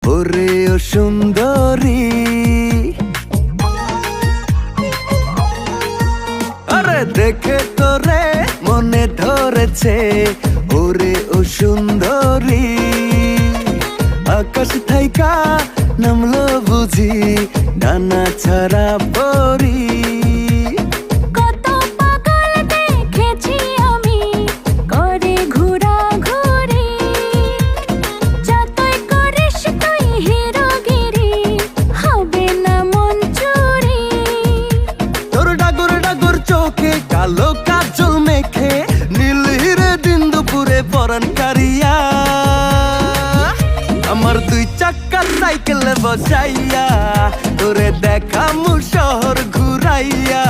ওরে ও সুন্দরী, আরে দেখে তোরে মনে ধরেছে। ওরে ও সুন্দরী, আকাশ থাইকা নামলো বুঝি ডানা ছাড়া পরি। কত পাগল দেখেছি আমি করে ঘোরাঘুরি, যতই করিস তুই হিরোগিরি হবে না মন চুরি। তোর ডাগর ডাগর চোখে কালো কাজল মেখে নীল হিরে দিন দুপুরে পরান কারিয়া, আমার দুই চাক্কা সাইকেলে বসাইয়া তোরে দেখামু শহর ঘুরাইয়া।